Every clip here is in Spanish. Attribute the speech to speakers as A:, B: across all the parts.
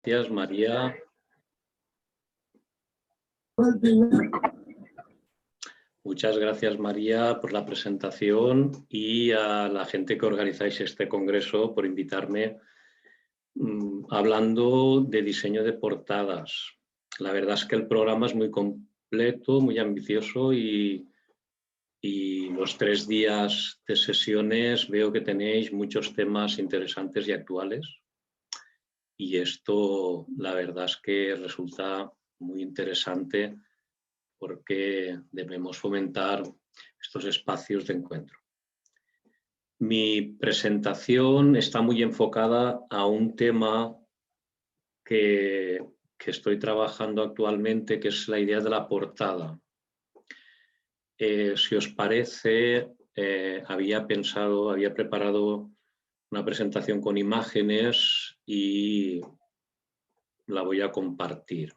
A: Gracias, María. Muchas gracias, María, por la presentación y a la gente que organizáis este congreso por invitarme hablando de diseño de portadas. La verdad es que el programa es muy completo, muy ambicioso y los 3 días de sesiones veo que tenéis muchos temas interesantes y actuales. Y esto, la verdad es que resulta muy interesante porque debemos fomentar estos espacios de encuentro. Mi presentación está muy enfocada a un tema que estoy trabajando actualmente, que es la idea de la portada. Si os parece, había preparado una presentación con imágenes y la voy a compartir.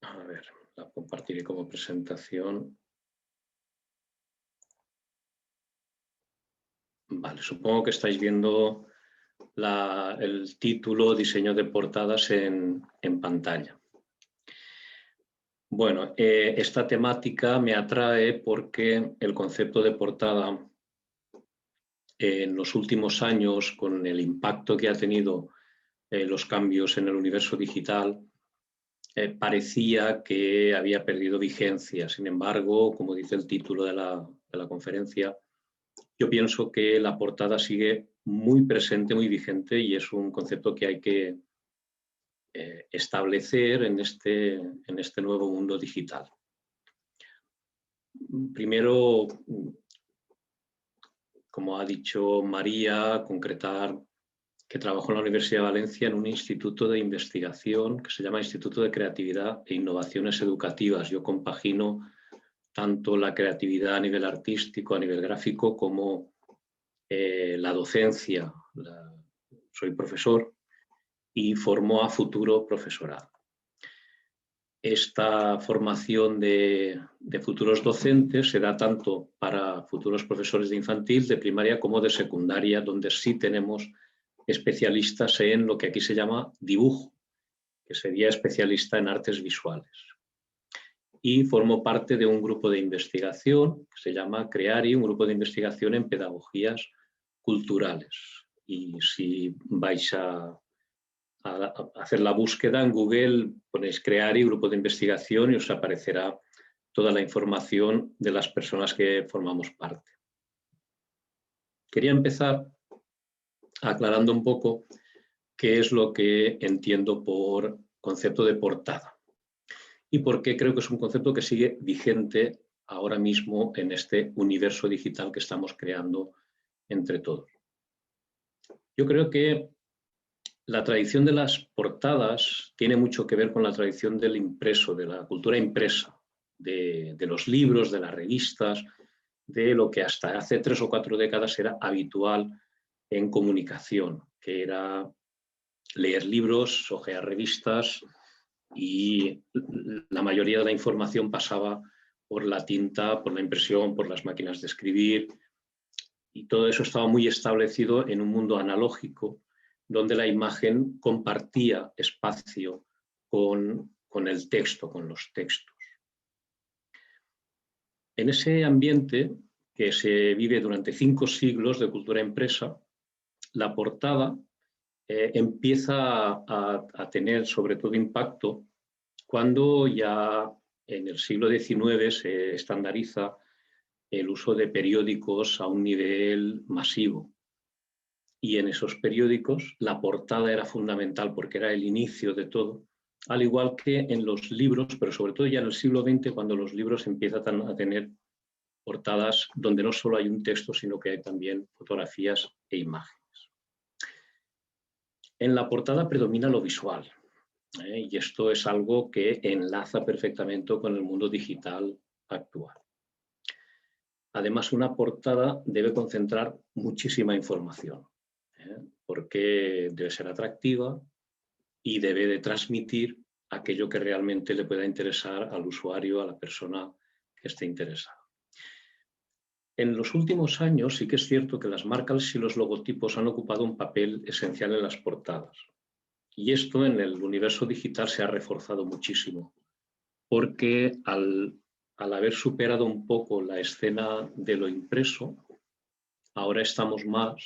A: A ver, la compartiré como presentación. Vale, supongo que estáis viendo el título diseño de portadas en pantalla. Bueno, esta temática me atrae porque el concepto de portada en los últimos años, con el impacto que ha tenido los cambios en el universo digital, parecía que había perdido vigencia. Sin embargo, como dice el título de la conferencia, yo pienso que la portada sigue muy presente, muy vigente, y es un concepto que hay que establecer en este nuevo mundo digital. Primero, como ha dicho María, concretar que trabajo en la Universidad de Valencia en un instituto de investigación que se llama Instituto de Creatividad e Innovaciones Educativas. Yo compagino tanto la creatividad a nivel artístico, a nivel gráfico, como la docencia. Soy profesor y formo a futuro profesorado. Esta formación de futuros docentes se da tanto para futuros profesores de infantil, de primaria, como de secundaria, donde sí tenemos especialistas en lo que aquí se llama dibujo, que sería especialista en artes visuales. Y formo parte de un grupo de investigación que se llama CREARI, un grupo de investigación en pedagogías culturales. Y si vais a hacer la búsqueda en Google, ponéis CREARI, grupo de investigación, y os aparecerá toda la información de las personas que formamos parte. Quería empezar aclarando un poco qué es lo que entiendo por concepto de portada y por qué creo que es un concepto que sigue vigente ahora mismo en este universo digital que estamos creando entre todos. Yo creo que la tradición de las portadas tiene mucho que ver con la tradición del impreso, de la cultura impresa, de los libros, de las revistas, de lo que hasta hace 3 o 4 décadas era habitual en comunicación, que era leer libros, hojear revistas, y la mayoría de la información pasaba por la tinta, por la impresión, por las máquinas de escribir, y todo eso estaba muy establecido en un mundo analógico, donde la imagen compartía espacio con el texto, con los textos. En ese ambiente que se vive durante 5 siglos de cultura impresa, la portada empieza a tener sobre todo impacto cuando ya en el siglo XIX se estandariza el uso de periódicos a un nivel masivo. Y en esos periódicos la portada era fundamental porque era el inicio de todo, al igual que en los libros, pero sobre todo ya en el siglo XX, cuando los libros empiezan a tener portadas donde no solo hay un texto, sino que hay también fotografías e imágenes. En la portada predomina lo visual, y esto es algo que enlaza perfectamente con el mundo digital actual. Además, una portada debe concentrar muchísima información, porque debe ser atractiva y debe de transmitir aquello que realmente le pueda interesar al usuario, a la persona que esté interesada. En los últimos años sí que es cierto que las marcas y los logotipos han ocupado un papel esencial en las portadas. Y esto en el universo digital se ha reforzado muchísimo, porque al haber superado un poco la escena de lo impreso, ahora estamos más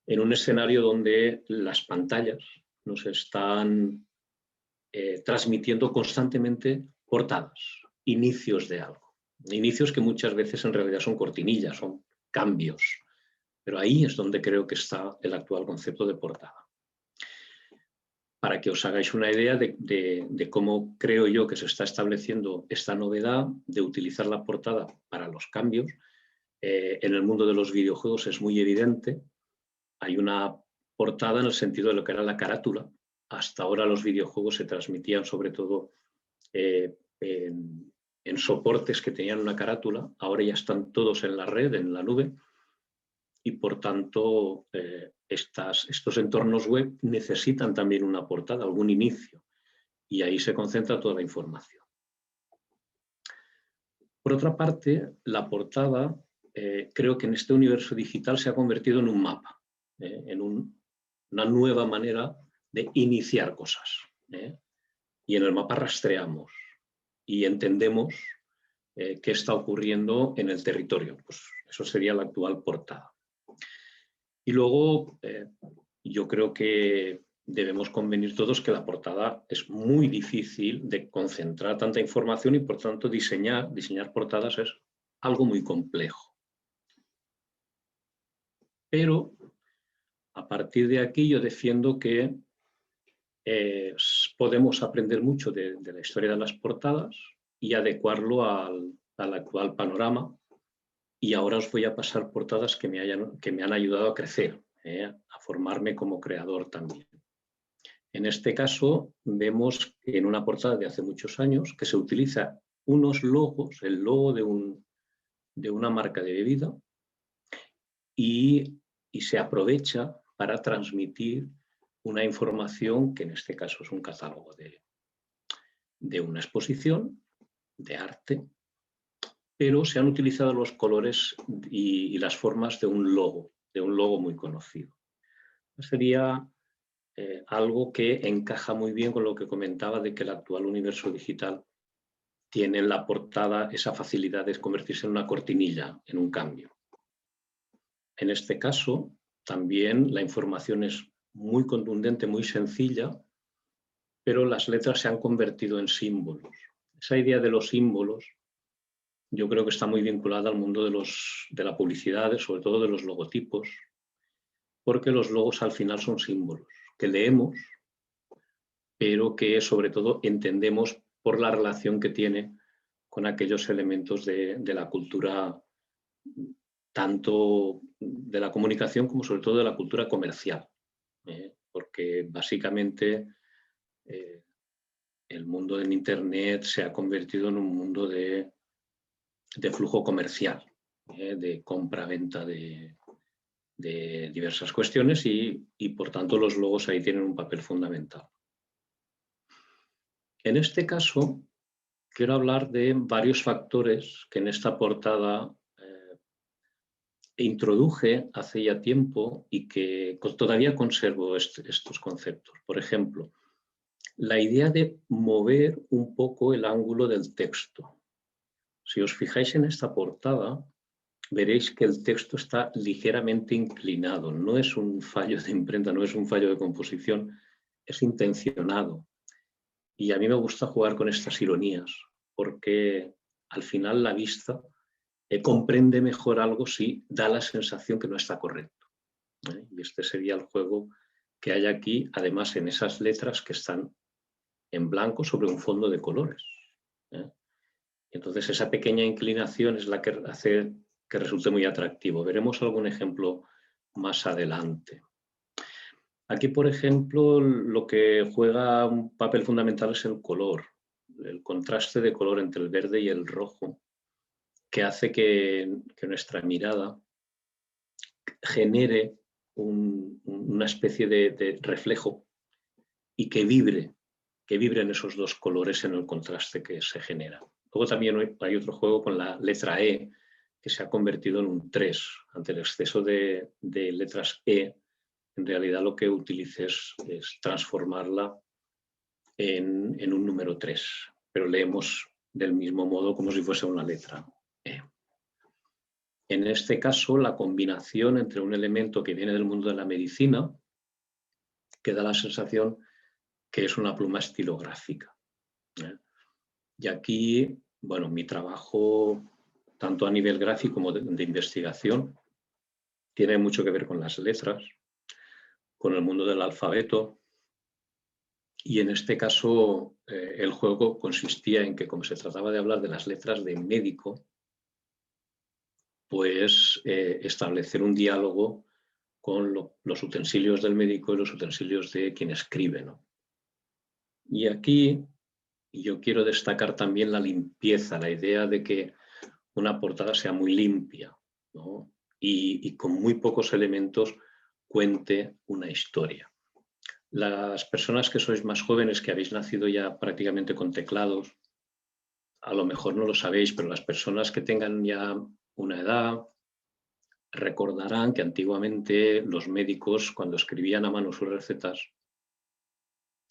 A: en un escenario donde las pantallas nos están transmitiendo constantemente portadas, inicios de algo. Inicios que muchas veces en realidad son cortinillas, son cambios. Pero ahí es donde creo que está el actual concepto de portada. Para que os hagáis una idea de cómo creo yo que se está estableciendo esta novedad de utilizar la portada para los cambios, en el mundo de los videojuegos es muy evidente. Hay una portada en el sentido de lo que era la carátula. Hasta ahora los videojuegos se transmitían sobre todo en soportes que tenían una carátula. Ahora ya están todos en la red, en la nube. Y por tanto estos entornos web necesitan también una portada, algún inicio, y ahí se concentra toda la información. Por otra parte, la portada creo que en este universo digital se ha convertido en un mapa, en una nueva manera de iniciar cosas. Y en el mapa rastreamos y entendemos qué está ocurriendo en el territorio. Pues eso sería la actual portada. Y luego, yo creo que debemos convenir todos que la portada es muy difícil de concentrar tanta información y, por tanto, diseñar portadas es algo muy complejo. Pero, a partir de aquí, yo defiendo que podemos aprender mucho de la historia de las portadas y adecuarlo al actual panorama. Y ahora os voy a pasar portadas que me han ayudado a crecer, a formarme como creador también. En este caso, vemos en una portada de hace muchos años que se utiliza unos logos, el logo de una marca de bebida, y se aprovecha para transmitir una información que en este caso es un catálogo de una exposición de arte, pero se han utilizado los colores y las formas de un logo muy conocido. Sería algo que encaja muy bien con lo que comentaba de que el actual universo digital tiene en la portada esa facilidad de convertirse en una cortinilla, en un cambio. En este caso, también la información es muy contundente, muy sencilla, pero las letras se han convertido en símbolos. Esa idea de los símbolos yo creo que está muy vinculada al mundo de la publicidad, sobre todo de los logotipos, porque los logos al final son símbolos que leemos, pero que sobre todo entendemos por la relación que tiene con aquellos elementos de la cultura, tanto de la comunicación como sobre todo de la cultura comercial, porque básicamente el mundo del Internet se ha convertido en un mundo de flujo comercial, de compra-venta de diversas cuestiones y por tanto los logos ahí tienen un papel fundamental. En este caso, quiero hablar de varios factores que en esta portada introduje hace ya tiempo y que todavía conservo estos conceptos. Por ejemplo, la idea de mover un poco el ángulo del texto. Si os fijáis en esta portada, veréis que el texto está ligeramente inclinado. No es un fallo de imprenta, no es un fallo de composición, es intencionado. Y a mí me gusta jugar con estas ironías, porque al final la vista comprende mejor algo si da la sensación que no está correcto. Y este sería el juego que hay aquí, además en esas letras que están en blanco sobre un fondo de colores. Entonces esa pequeña inclinación es la que hace que resulte muy atractivo. Veremos algún ejemplo más adelante. Aquí, por ejemplo, lo que juega un papel fundamental es el color, el contraste de color entre el verde y el rojo, que hace que nuestra mirada genere una especie de reflejo y que vibren esos dos colores en el contraste que se genera. Luego también hay otro juego con la letra E, que se ha convertido en un 3. Ante el exceso de letras E, en realidad lo que utilices es transformarla en un número 3, pero leemos del mismo modo como si fuese una letra E. En este caso, la combinación entre un elemento que viene del mundo de la medicina, que da la sensación que es una pluma estilográfica. Y aquí, bueno, mi trabajo, tanto a nivel gráfico como de investigación, tiene mucho que ver con las letras, con el mundo del alfabeto, y en este caso el juego consistía en que, como se trataba de hablar de las letras de médico, pues establecer un diálogo con los utensilios del médico y los utensilios de quien escribe, ¿no? Y aquí yo quiero destacar también la limpieza, la idea de que una portada sea muy limpia, ¿no? Y con muy pocos elementos cuente una historia. Las personas que sois más jóvenes, que habéis nacido ya prácticamente con teclados, a lo mejor no lo sabéis, pero las personas que tengan ya una edad recordarán que antiguamente los médicos, cuando escribían a mano sus recetas,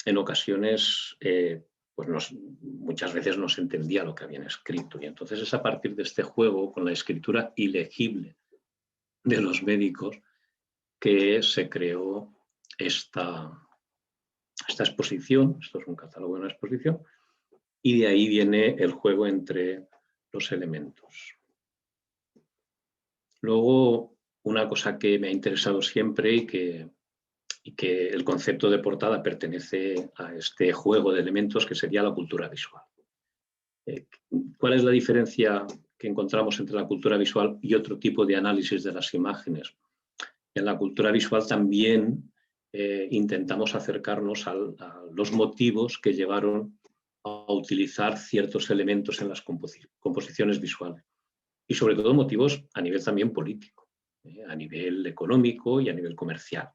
A: en ocasiones pues muchas veces no se entendía lo que habían escrito. Y entonces es a partir de este juego, con la escritura ilegible de los médicos, que se creó esta exposición. Esto es un catálogo de una exposición, y de ahí viene el juego entre los elementos. Luego, una cosa que me ha interesado siempre y que el concepto de portada pertenece a este juego de elementos, que sería la cultura visual. ¿Cuál es la diferencia que encontramos entre la cultura visual y otro tipo de análisis de las imágenes? En la cultura visual también intentamos acercarnos a los motivos que llevaron a utilizar ciertos elementos en las composiciones visuales, y sobre todo motivos a nivel también político, a nivel económico y a nivel comercial,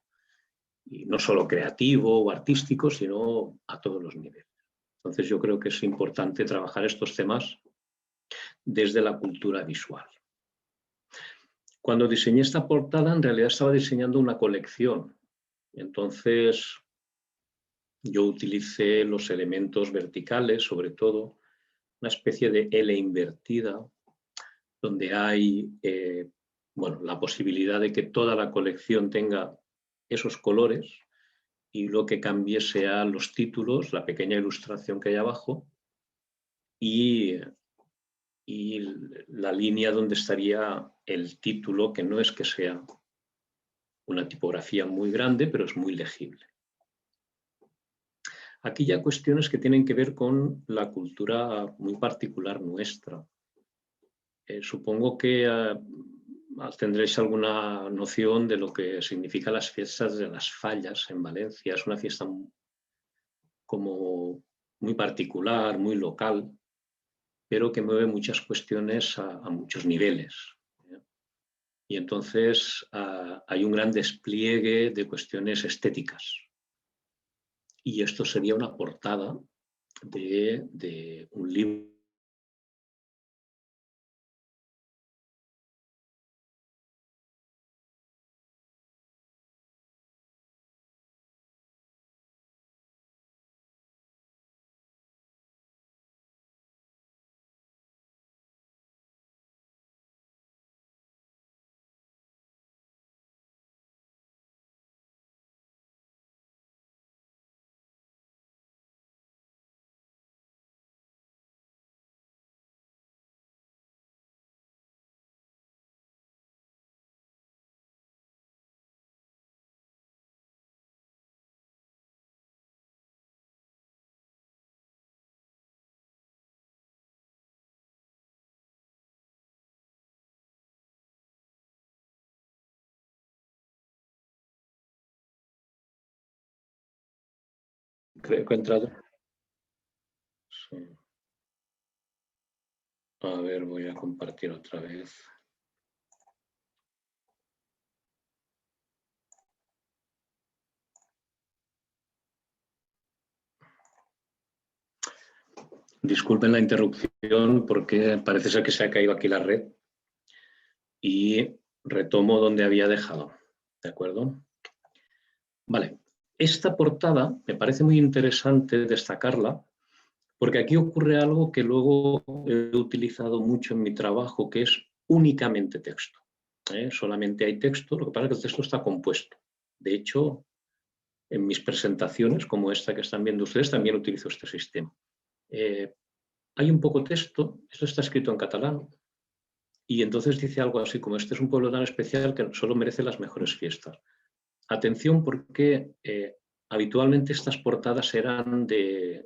A: y no solo creativo o artístico, sino a todos los niveles. Entonces yo creo que es importante trabajar estos temas desde la cultura visual. Cuando diseñé esta portada, en realidad estaba diseñando una colección. Entonces yo utilicé los elementos verticales, sobre todo una especie de L invertida, donde hay bueno, la posibilidad de que toda la colección tenga esos colores, y lo que cambie sea los títulos, la pequeña ilustración que hay abajo, y la línea donde estaría el título, que no es que sea una tipografía muy grande, pero es muy legible. Aquí ya cuestiones que tienen que ver con la cultura muy particular nuestra. Supongo que tendréis alguna noción de lo que significan las fiestas de las Fallas en Valencia. Es una fiesta como muy particular, muy local, pero que mueve muchas cuestiones a muchos niveles. Y entonces hay un gran despliegue de cuestiones estéticas. Y esto sería una portada de un libro. Creo que he entrado. Sí. A ver, voy a compartir otra vez. Disculpen la interrupción porque parece ser que se ha caído aquí la red. y retomo donde había dejado, ¿de acuerdo? Vale, esta portada me parece muy interesante destacarla porque aquí ocurre algo que luego he utilizado mucho en mi trabajo, que es únicamente texto. Solamente hay texto, lo que pasa es que el texto está compuesto. De hecho, en mis presentaciones, como esta que están viendo ustedes, también utilizo este sistema. Hay un poco texto, esto está escrito en catalán, y entonces dice algo así como: este es un pueblo tan especial que solo merece las mejores fiestas. Atención, porque habitualmente estas portadas eran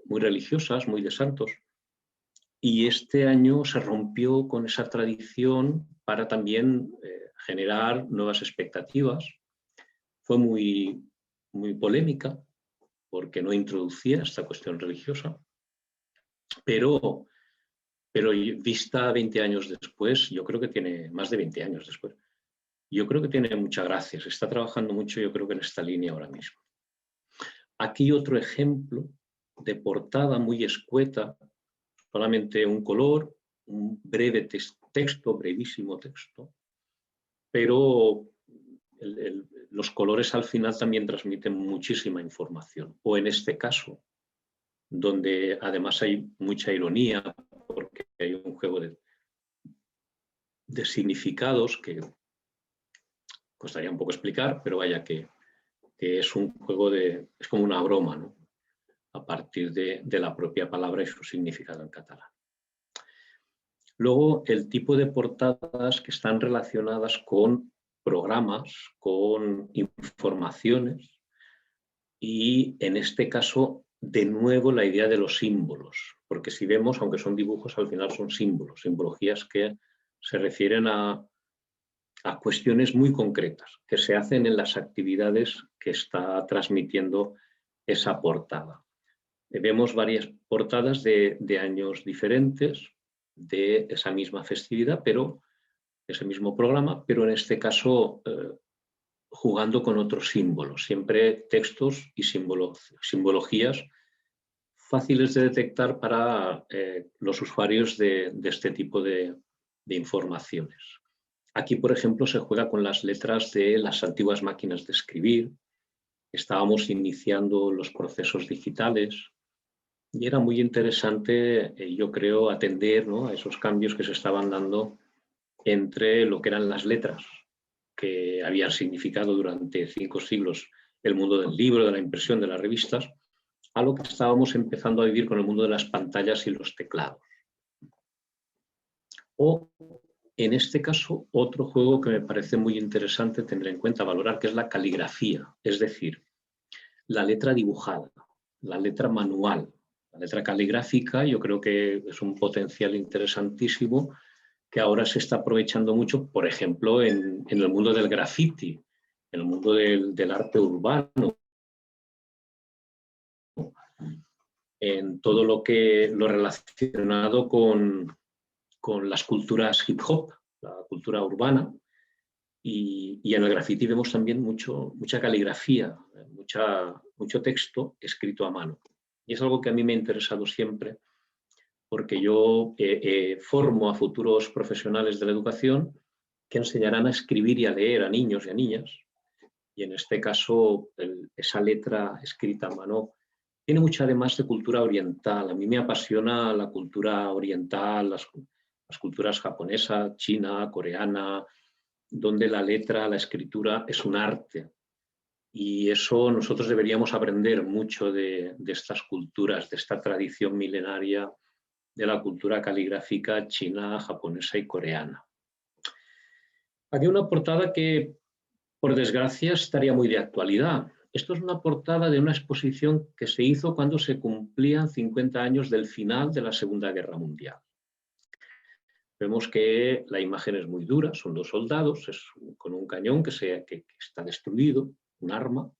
A: muy religiosas, muy de santos, y este año se rompió con esa tradición para también generar nuevas expectativas. Fue muy, muy polémica porque no introducía esta cuestión religiosa, pero vista 20 años después, yo creo que tiene más de 20 años después, yo creo que tiene mucha gracia. Se está trabajando mucho, yo creo que en esta línea ahora mismo. Aquí otro ejemplo de portada muy escueta, solamente un color, un breve texto, brevísimo texto, pero los colores al final también transmiten muchísima información. O en este caso, donde además hay mucha ironía, porque hay un juego de significados que costaría un poco explicar, pero vaya que es un juego es como una broma, ¿no? A partir de la propia palabra y su significado en catalán. Luego, el tipo de portadas que están relacionadas con programas, con informaciones y, en este caso, de nuevo la idea de los símbolos, porque si vemos, aunque son dibujos, al final son símbolos, simbologías que se refieren a cuestiones muy concretas que se hacen en las actividades que está transmitiendo esa portada. Vemos varias portadas de años diferentes de esa misma festividad, pero ese mismo programa, pero en este caso jugando con otros símbolos, siempre textos y simbologías fáciles de detectar para los usuarios de este tipo de informaciones. Aquí, por ejemplo, se juega con las letras de las antiguas máquinas de escribir. Estábamos iniciando los procesos digitales y era muy interesante, yo creo, atender, ¿no?, a esos cambios que se estaban dando entre lo que eran las letras, que habían significado durante 5 siglos el mundo del libro, de la impresión, de las revistas, a lo que estábamos empezando a vivir con el mundo de las pantallas y los teclados. O, en este caso, otro juego que me parece muy interesante tener en cuenta, valorar, que es la caligrafía, es decir, la letra dibujada, la letra manual. La letra caligráfica yo creo que es un potencial interesantísimo que ahora se está aprovechando mucho, por ejemplo, en el mundo del graffiti, en el mundo del arte urbano, en todo lo relacionado con las culturas hip hop, la cultura urbana, y en el graffiti vemos también mucha caligrafía, mucho texto escrito a mano. Y es algo que a mí me ha interesado siempre, porque yo formo a futuros profesionales de la educación que enseñarán a escribir y a leer a niños y a niñas. Y en este caso, esa letra escrita a mano tiene mucho además de cultura oriental. A mí me apasiona la cultura oriental, las culturas japonesa, china, coreana, donde la letra, la escritura es un arte. Y eso nosotros deberíamos aprender mucho de estas culturas, de esta tradición milenaria de la cultura caligráfica china, japonesa y coreana. Aquí una portada que, por desgracia, estaría muy de actualidad. Esto es una portada de una exposición que se hizo cuando se cumplían 50 años del final de la Segunda Guerra Mundial. Vemos que la imagen es muy dura, son 2 soldados con un cañón que está destruido, un arma,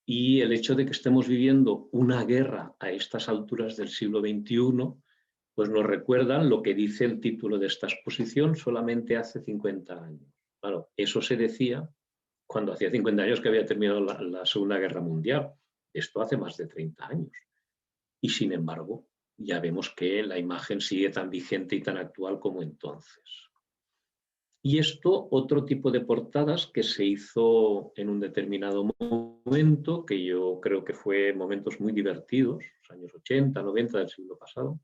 A: y el hecho de que estemos viviendo una guerra a estas alturas del siglo XXI, pues nos recuerdan lo que dice el título de esta exposición: solamente hace 50 años. Claro, eso se decía cuando hacía 50 años que había terminado la Segunda Guerra Mundial. Esto hace más de 30 años. Y sin embargo, ya vemos que la imagen sigue tan vigente y tan actual como entonces. Y esto, otro tipo de portadas que se hizo en un determinado momento, que yo creo que fue momentos muy divertidos, los años 80, 90 del siglo pasado,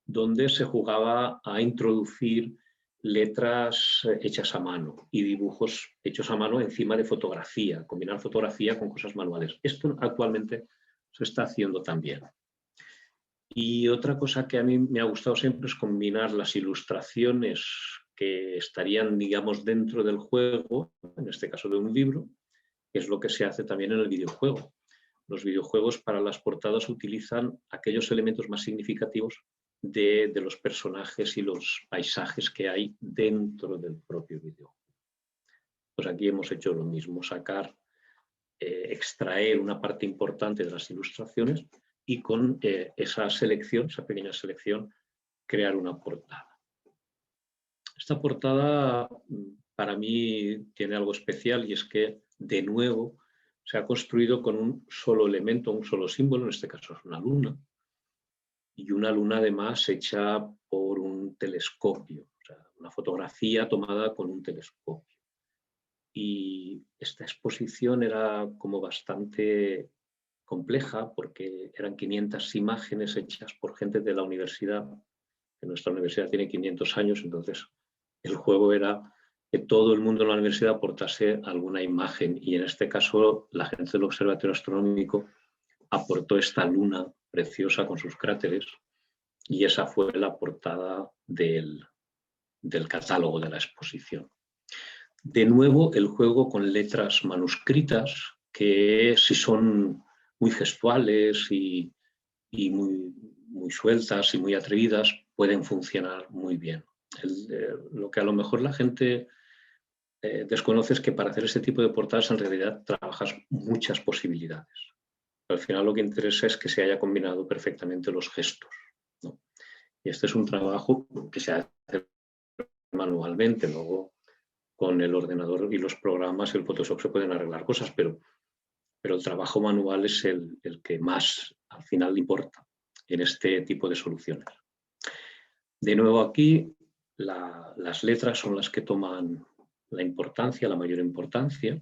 A: donde se jugaba a introducir letras hechas a mano y dibujos hechos a mano encima de fotografía, combinar fotografía con cosas manuales. Esto actualmente se está haciendo también. Y otra cosa que a mí me ha gustado siempre es combinar las ilustraciones que estarían, digamos, dentro del juego, en este caso de un libro, que es lo que se hace también en el videojuego. Los videojuegos para las portadas utilizan aquellos elementos más significativos de los personajes y los paisajes que hay dentro del propio videojuego. Pues aquí hemos hecho lo mismo, extraer una parte importante de las ilustraciones y con esa selección, esa pequeña selección, crear una portada. Esta portada para mí tiene algo especial y es que, de nuevo, se ha construido con un solo elemento, un solo símbolo, en este caso es una luna, y una luna además hecha por un telescopio, o sea, una fotografía tomada con un telescopio. Y esta exposición era como bastante compleja porque eran 500 imágenes hechas por gente de la universidad, que nuestra universidad tiene 500 años, entonces el juego era que todo el mundo en la universidad aportase alguna imagen y en este caso la gente del Observatorio Astronómico aportó esta luna preciosa con sus cráteres y esa fue la portada del catálogo de la exposición. De nuevo, el juego con letras manuscritas, que si son muy gestuales y muy sueltas y muy atrevidas, pueden funcionar muy bien. Lo que a lo mejor la gente desconoce es que para hacer este tipo de portadas en realidad trabajas muchas posibilidades. Al final lo que interesa es que se haya combinado perfectamente los gestos, ¿no? Y este es un trabajo que se hace manualmente, luego con el ordenador y los programas, el Photoshop se pueden arreglar cosas, pero el trabajo manual es el que más al final importa en este tipo de soluciones. De nuevo aquí, las letras son las que toman la importancia, la mayor importancia,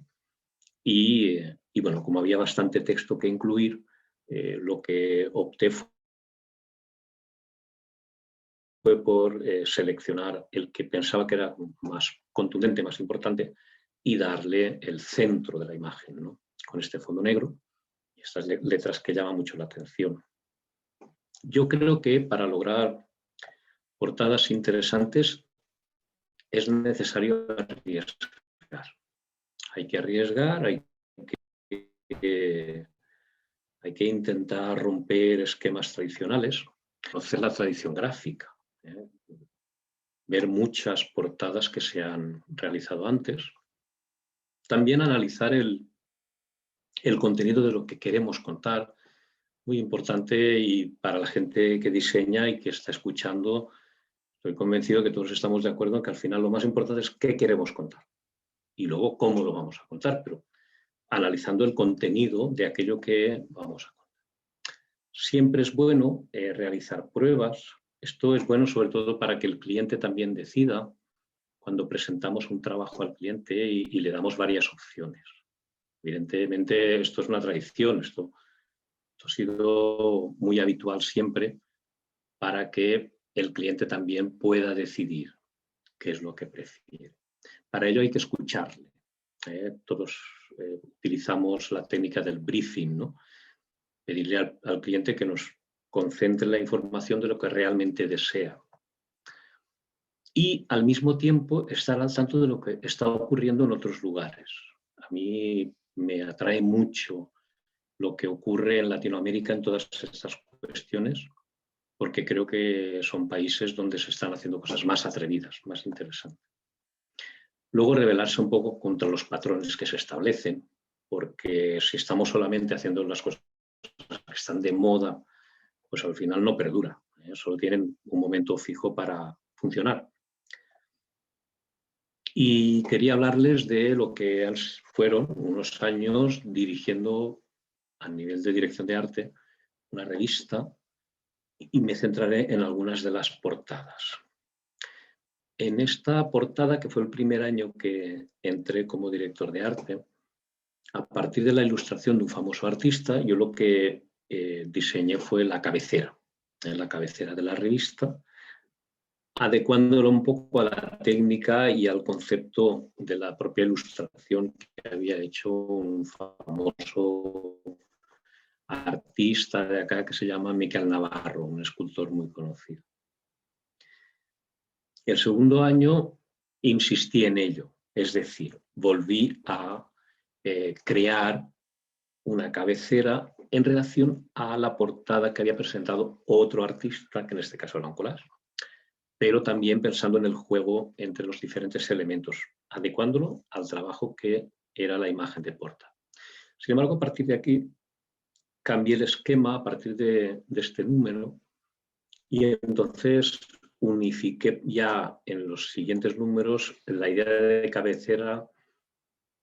A: y bueno, como había bastante texto que incluir, lo que opté fue por seleccionar el que pensaba que era más contundente, más importante, y darle el centro de la imagen, ¿no? Con este fondo negro y estas letras que llaman mucho la atención. Yo creo que para lograr portadas interesantes es necesario arriesgar. Hay que arriesgar, hay que intentar romper esquemas tradicionales, conocer la tradición gráfica, ver muchas portadas que se han realizado antes. También analizar el contenido de lo que queremos contar, muy importante, y para la gente que diseña y que está escuchando, estoy convencido que todos estamos de acuerdo en que al final lo más importante es qué queremos contar y luego cómo lo vamos a contar, pero analizando el contenido de aquello que vamos a contar. Siempre es bueno realizar pruebas. Esto es bueno sobre todo para que el cliente también decida cuando presentamos un trabajo al cliente y le damos varias opciones. Evidentemente esto es una tradición, esto ha sido muy habitual siempre para que el cliente también pueda decidir qué es lo que prefiere. Para ello hay que escucharle. Todos utilizamos la técnica del briefing, ¿no? Pedirle al cliente que nos concentre la información de lo que realmente desea. Y al mismo tiempo estar al tanto de lo que está ocurriendo en otros lugares. A mí me atrae mucho lo que ocurre en Latinoamérica en todas estas cuestiones, porque creo que son países donde se están haciendo cosas más atrevidas, más interesantes. Luego rebelarse un poco contra los patrones que se establecen, porque si estamos solamente haciendo las cosas que están de moda, pues al final no perdura, solo tienen un momento fijo para funcionar. Y quería hablarles de lo que fueron unos años dirigiendo a nivel de dirección de arte una revista, y me centraré en algunas de las portadas. En esta portada, que fue el primer año que entré como director de arte, a partir de la ilustración de un famoso artista, yo lo que diseñé fue la cabecera de la revista, adecuándolo un poco a la técnica y al concepto de la propia ilustración que había hecho un famoso artista de acá que se llama Miquel Navarro, un escultor muy conocido. El segundo año insistí en ello, es decir, volví a crear una cabecera en relación a la portada que había presentado otro artista, que en este caso era un collage, pero también pensando en el juego entre los diferentes elementos, adecuándolo al trabajo que era la imagen de portada. Sin embargo, a partir de aquí cambié el esquema a partir de este número y entonces unifiqué ya en los siguientes números la idea de cabecera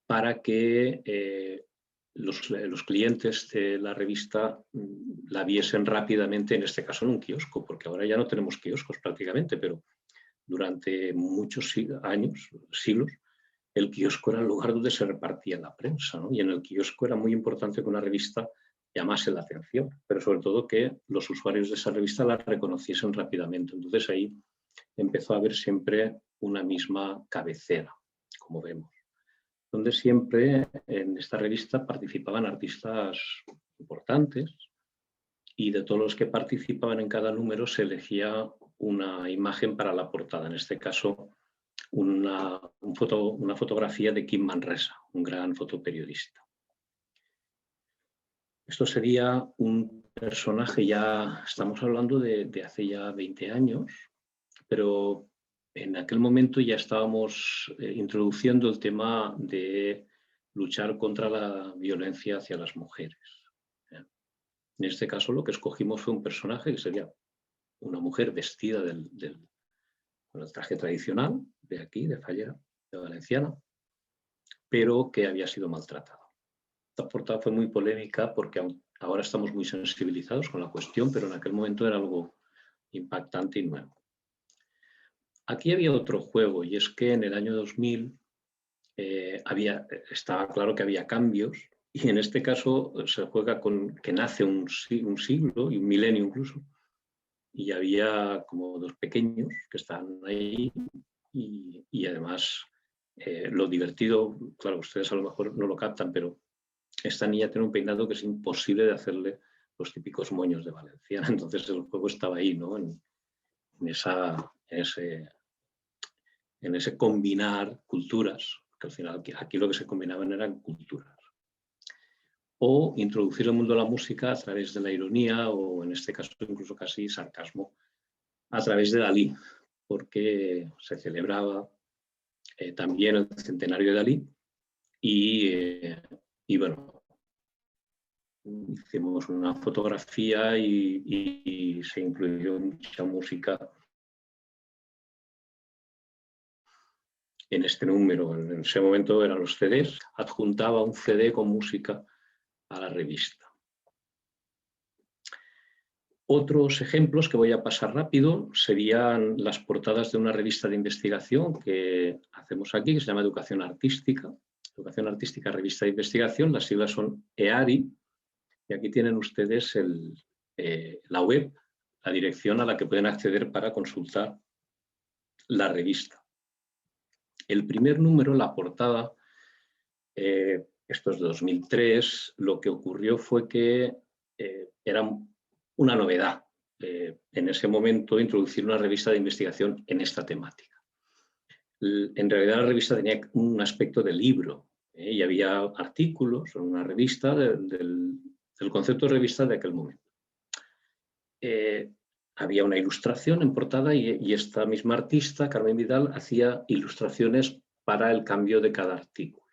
A: para que los clientes de la revista la viesen rápidamente, en este caso en un kiosco, porque ahora ya no tenemos kioscos prácticamente, pero durante muchos años, siglos, el kiosco era el lugar donde se repartía la prensa, ¿no? Y en el kiosco era muy importante que una revista llamase la atención, pero sobre todo que los usuarios de esa revista la reconociesen rápidamente. Entonces ahí empezó a haber siempre una misma cabecera, como vemos, donde siempre en esta revista participaban artistas importantes y de todos los que participaban en cada número se elegía una imagen para la portada, en este caso una fotografía de Quim Manresa, un gran fotoperiodista. Esto sería un personaje, ya estamos hablando de hace ya 20 años, pero en aquel momento ya estábamos introduciendo el tema de luchar contra la violencia hacia las mujeres. En este caso lo que escogimos fue un personaje que sería una mujer vestida con el traje tradicional de aquí, de Fallera, de Valenciana, pero que había sido maltratada. Esta portada fue muy polémica porque ahora estamos muy sensibilizados con la cuestión, pero en aquel momento era algo impactante y nuevo. Aquí había otro juego, y es que en el año 2000 estaba claro que había cambios, y en este caso se juega con que nace un siglo y un milenio incluso, y había como dos pequeños que están ahí, y además lo divertido, claro, ustedes a lo mejor no lo captan, pero esta niña tiene un peinado que es imposible de hacerle los típicos moños de Valenciana, entonces el juego estaba ahí, ¿no? En ese combinar culturas, que al final aquí lo que se combinaban eran culturas. O introducir el mundo de la música a través de la ironía o en este caso incluso casi sarcasmo a través de Dalí, porque se celebraba también el centenario de Dalí y bueno, hicimos una fotografía y se incluyó mucha música en este número. En ese momento eran los CDs, adjuntaba un CD con música a la revista. Otros ejemplos que voy a pasar rápido serían las portadas de una revista de investigación que hacemos aquí, que se llama Educación Artística. Educación Artística, Revista de Investigación, las siglas son EARI, y aquí tienen ustedes la web, la dirección a la que pueden acceder para consultar la revista. El primer número, la portada, esto es de 2003, lo que ocurrió fue que era una novedad en ese momento introducir una revista de investigación en esta temática. En realidad la revista tenía un aspecto de libro y había artículos en una revista del concepto de revista de aquel momento. Había una ilustración en portada y esta misma artista, Carmen Vidal, hacía ilustraciones para el cambio de cada artículo.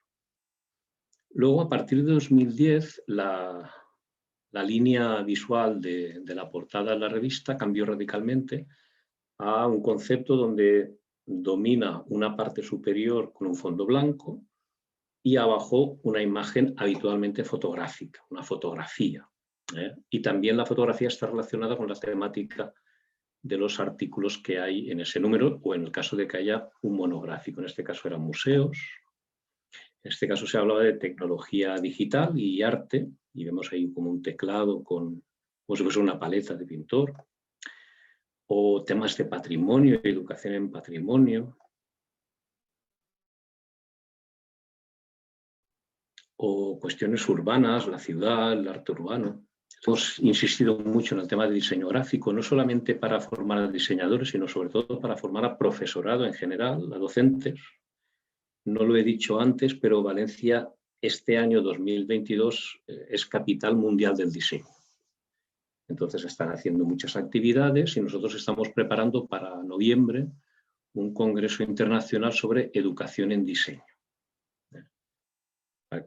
A: Luego, a partir de 2010, la línea visual de la portada de la revista cambió radicalmente a un concepto donde domina una parte superior con un fondo blanco y abajo una imagen habitualmente fotográfica, una fotografía. Y también la fotografía está relacionada con la temática de los artículos que hay en ese número, o en el caso de que haya un monográfico. En este caso eran museos. En este caso se hablaba de tecnología digital y arte, y vemos ahí como un teclado como si fuese una paleta de pintor, o temas de patrimonio, educación en patrimonio, o cuestiones urbanas, la ciudad, el arte urbano. Hemos insistido mucho en el tema de diseño gráfico, no solamente para formar a diseñadores, sino sobre todo para formar a profesorado en general, a docentes. No lo he dicho antes, pero Valencia este año 2022 es capital mundial del diseño. Entonces están haciendo muchas actividades y nosotros estamos preparando para noviembre un congreso internacional sobre educación en diseño.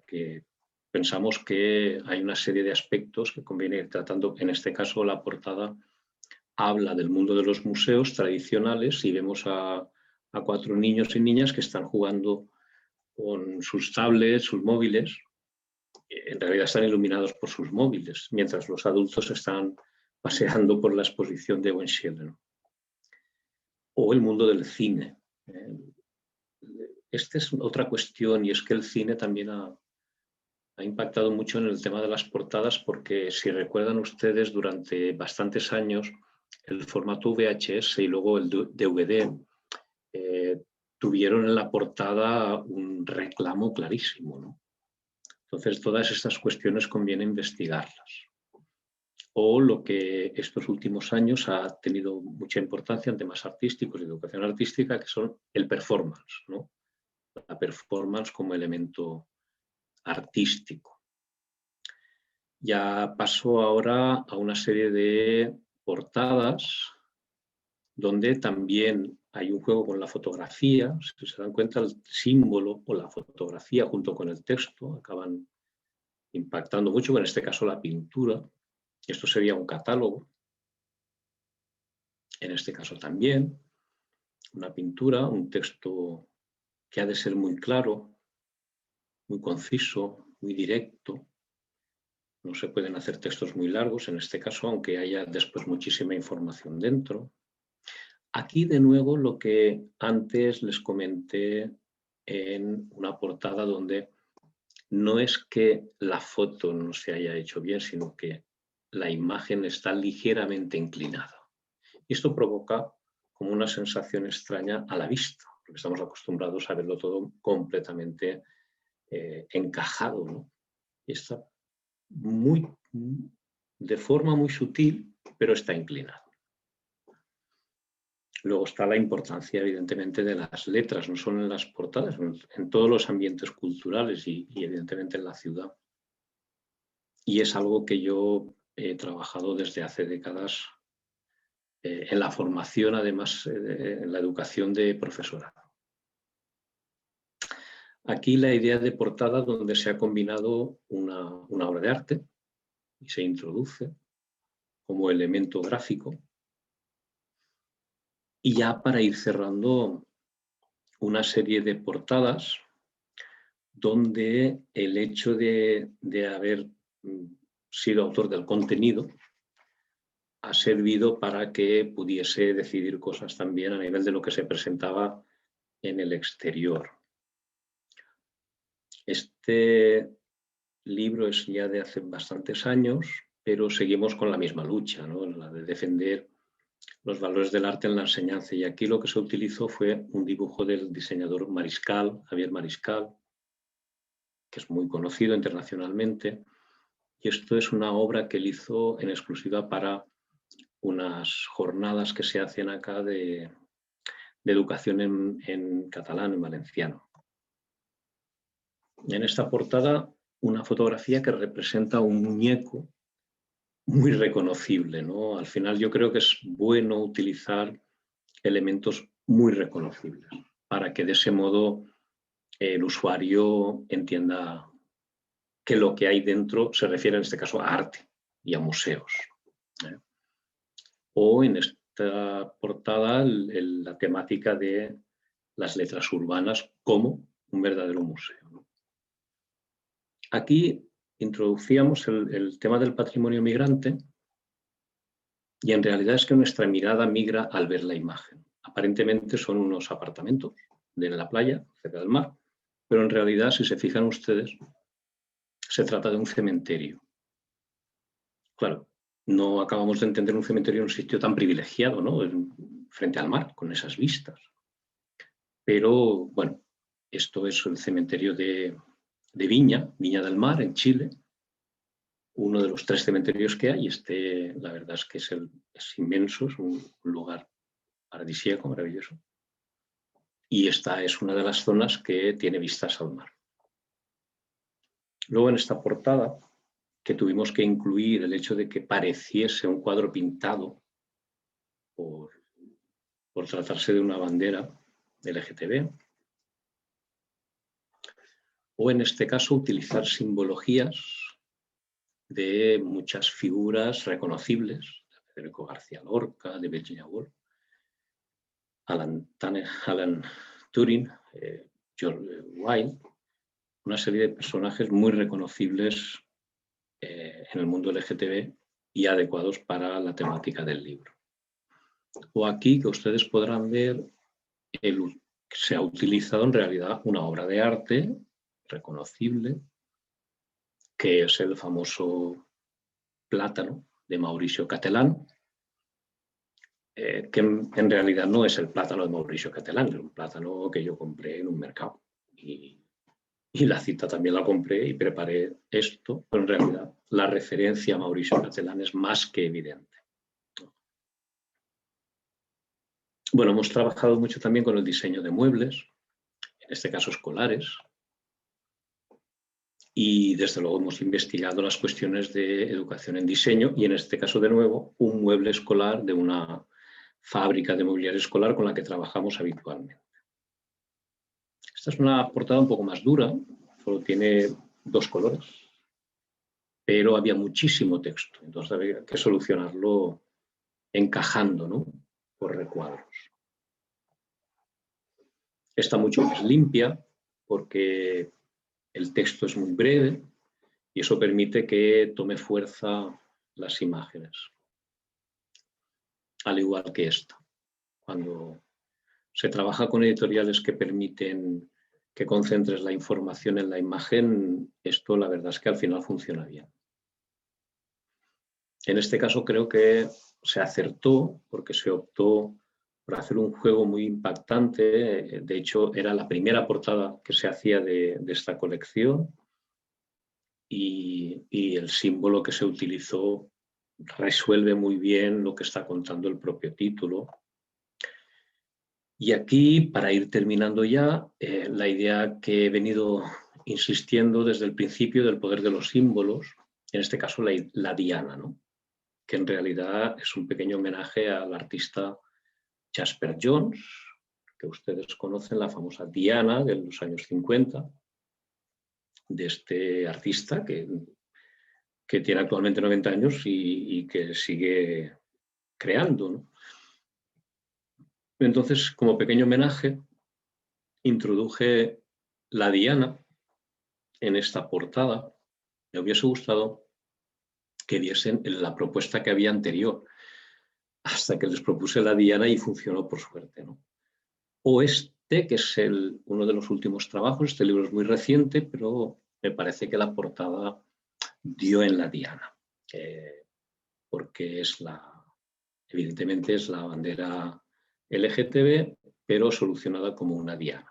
A: Que pensamos que hay una serie de aspectos que conviene ir tratando. En este caso, la portada habla del mundo de los museos tradicionales y vemos a 4 niños y niñas que están jugando con sus tablets, sus móviles. En realidad están iluminados por sus móviles, mientras los adultos están paseando por la exposición de Wenschel. O el mundo del cine. Esta es otra cuestión, y es que el cine también ha impactado mucho en el tema de las portadas, porque si recuerdan ustedes, durante bastantes años el formato VHS y luego el DVD tuvieron en la portada un reclamo clarísimo, ¿no? Entonces todas estas cuestiones conviene investigarlas. O lo que estos últimos años ha tenido mucha importancia en temas artísticos y educación artística, que son el performance, ¿no? La performance como elemento artístico. Ya paso ahora a una serie de portadas donde también hay un juego con la fotografía. Si se dan cuenta, el símbolo o la fotografía junto con el texto acaban impactando mucho, en este caso la pintura. Esto sería un catálogo. En este caso también una pintura, un texto que ha de ser muy claro, muy conciso, muy directo. No se pueden hacer textos muy largos en este caso, aunque haya después muchísima información dentro. Aquí de nuevo lo que antes les comenté en una portada donde no es que la foto no se haya hecho bien, sino que la imagen está ligeramente inclinada. Y esto provoca como una sensación extraña a la vista, porque estamos acostumbrados a verlo todo completamente encajado, ¿no? Y está de forma muy sutil, pero está inclinado. Luego está la importancia, evidentemente, de las letras, no solo en las portadas, en todos los ambientes culturales y evidentemente en la ciudad. Y es algo que yo he trabajado desde hace décadas en la formación, además, en la educación de profesorado. Aquí la idea de portada donde se ha combinado una obra de arte y se introduce como elemento gráfico. Y ya para ir cerrando, una serie de portadas donde el hecho de haber sido autor del contenido ha servido para que pudiese decidir cosas también a nivel de lo que se presentaba en el exterior. Este libro es ya de hace bastantes años, pero seguimos con la misma lucha, ¿no? La de defender los valores del arte en la enseñanza. Y aquí lo que se utilizó fue un dibujo del diseñador Mariscal, Javier Mariscal, que es muy conocido internacionalmente. Y esto es una obra que él hizo en exclusiva para unas jornadas que se hacen acá de educación en catalán, en valenciano. En esta portada, una fotografía que representa un muñeco muy reconocible, ¿no? Al final yo creo que es bueno utilizar elementos muy reconocibles para que de ese modo el usuario entienda que lo que hay dentro se refiere en este caso a arte y a museos. O en esta portada la temática de las letras urbanas como un verdadero museo, ¿no? Aquí introducíamos el tema del patrimonio migrante Y en realidad es que nuestra mirada migra al ver la imagen. Aparentemente son unos apartamentos de la playa, cerca del mar, pero en realidad, si se fijan ustedes, se trata de un cementerio. Claro, no acabamos de entender un cementerio en un sitio tan privilegiado, ¿no? Frente al mar, con esas vistas. Pero, bueno, esto es el cementerio de Viña del Mar, en Chile, uno de los 3 cementerios que hay. La verdad es que es inmenso, es un lugar paradisíaco, maravilloso. Y esta es una de las zonas que tiene vistas al mar. Luego, en esta portada, que tuvimos que incluir el hecho de que pareciese un cuadro pintado por tratarse de una bandera LGTB, o en este caso utilizar simbologías de muchas figuras reconocibles, de Federico García Lorca, de Virginia Woolf, Alan Turing, George Wilde, una serie de personajes muy reconocibles en el mundo LGTB y adecuados para la temática del libro. O aquí, que ustedes podrán ver, se ha utilizado en realidad una obra de arte reconocible, que es el famoso plátano de Mauricio Catalán, que en realidad no es el plátano de Mauricio Catalán, es un plátano que yo compré en un mercado. Y la cita también la compré y preparé esto, pero en realidad la referencia a Mauricio Catalán es más que evidente. Bueno, hemos trabajado mucho también con el diseño de muebles, en este caso escolares, y desde luego hemos investigado las cuestiones de educación en diseño y en este caso, de nuevo, un mueble escolar de una fábrica de mobiliario escolar con la que trabajamos habitualmente. Esta es una portada un poco más dura, solo tiene 2 colores, pero había muchísimo texto, entonces había que solucionarlo encajando, ¿no?, por recuadros. Está mucho más limpia porque el texto es muy breve y eso permite que tome fuerza las imágenes. Al igual que esta. Cuando se trabaja con editoriales que permiten que concentres la información en la imagen, esto la verdad es que al final funciona bien. En este caso creo que se acertó porque se optó por hacer un juego muy impactante. De hecho, era la primera portada que se hacía de esta colección y el símbolo que se utilizó resuelve muy bien lo que está contando el propio título. Y aquí, para ir terminando ya, la idea que he venido insistiendo desde el principio del poder de los símbolos, en este caso la diana, ¿no?, que en realidad es un pequeño homenaje al artista Jasper Johns, que ustedes conocen, la famosa Diana de los años 50, de este artista que tiene actualmente 90 años y que sigue creando, ¿no? Entonces, como pequeño homenaje, introduje la diana en esta portada. Me hubiese gustado que viesen la propuesta que había anterior, hasta que les propuse la diana y funcionó por suerte, ¿no? O este, que es uno de los últimos trabajos. Este libro es muy reciente, pero me parece que la portada dio en la diana, porque evidentemente es la bandera LGTB, pero solucionada como una diana.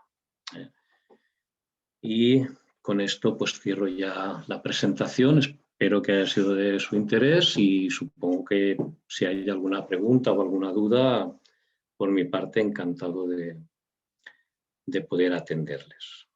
A: Y con esto pues cierro ya la presentación. Espero que haya sido de su interés y supongo que si hay alguna pregunta o alguna duda, por mi parte encantado de poder atenderles.